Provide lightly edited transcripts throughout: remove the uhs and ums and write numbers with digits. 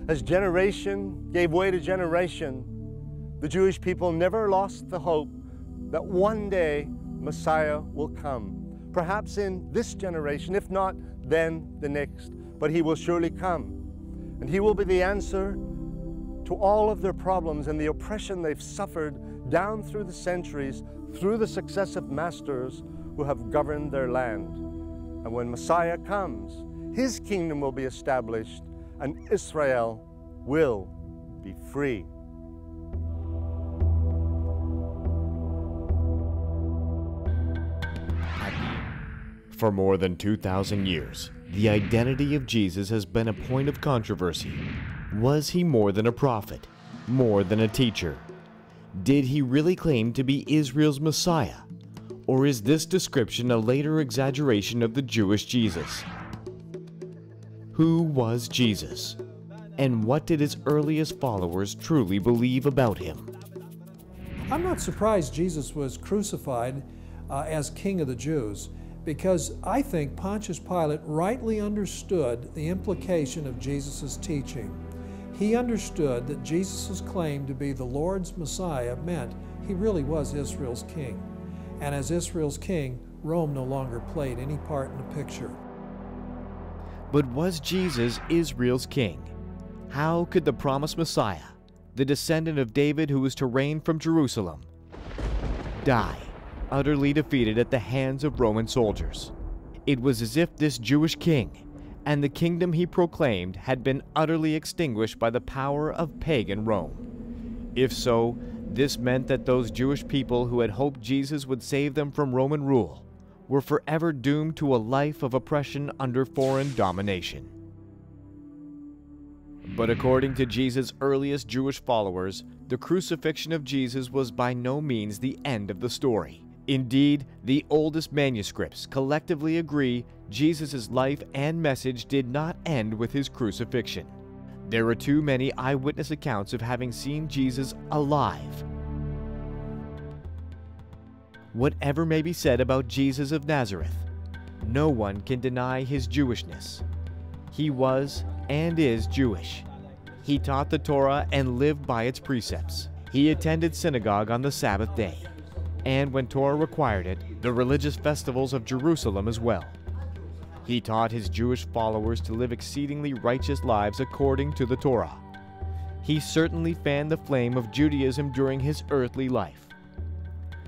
As generation gave way to generation, the Jewish people never lost the hope that one day Messiah will come. Perhaps in this generation, if not, then the next. But he will surely come. And he will be the answer to all of their problems and the oppression they've suffered down through the centuries, through the successive masters who have governed their land. And when Messiah comes, his kingdom will be established and Israel will be free. For more than 2,000 years, the identity of Jesus has been a point of controversy. Was he more than a prophet? More than a teacher? Did he really claim to be Israel's Messiah? Or is this description a later exaggeration of the Jewish Jesus? Who was Jesus? And what did his earliest followers truly believe about him? I'm not surprised Jesus was crucified as King of the Jews, because I think Pontius Pilate rightly understood the implication of Jesus' teaching. He understood that Jesus' claim to be the Lord's Messiah meant he really was Israel's king. And as Israel's king, Rome no longer played any part in the picture. But was Jesus Israel's king? How could the promised Messiah, the descendant of David who was to reign from Jerusalem, die, utterly defeated at the hands of Roman soldiers? It was as if this Jewish king and the kingdom he proclaimed had been utterly extinguished by the power of pagan Rome. If so, this meant that those Jewish people who had hoped Jesus would save them from Roman rule were forever doomed to a life of oppression under foreign domination. But according to Jesus' earliest Jewish followers, the crucifixion of Jesus was by no means the end of the story. Indeed, the oldest manuscripts collectively agree Jesus' life and message did not end with his crucifixion. There are too many eyewitness accounts of having seen Jesus alive. Whatever may be said about Jesus of Nazareth, no one can deny his Jewishness. He was and is Jewish. He taught the Torah and lived by its precepts. He attended synagogue on the Sabbath day, and when Torah required it, the religious festivals of Jerusalem as well. He taught his Jewish followers to live exceedingly righteous lives according to the Torah. He certainly fanned the flame of Judaism during his earthly life.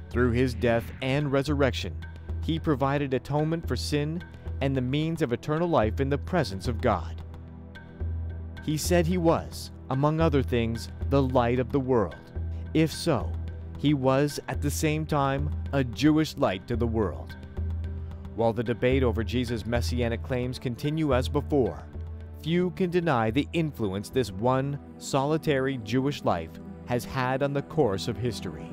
Through his death and resurrection, he provided atonement for sin and the means of eternal life in the presence of God. He said he was, among other things, the light of the world. If so, he was at the same time a Jewish light to the world. While the debate over Jesus' messianic claims continue as before, few can deny the influence this one solitary Jewish life has had on the course of history.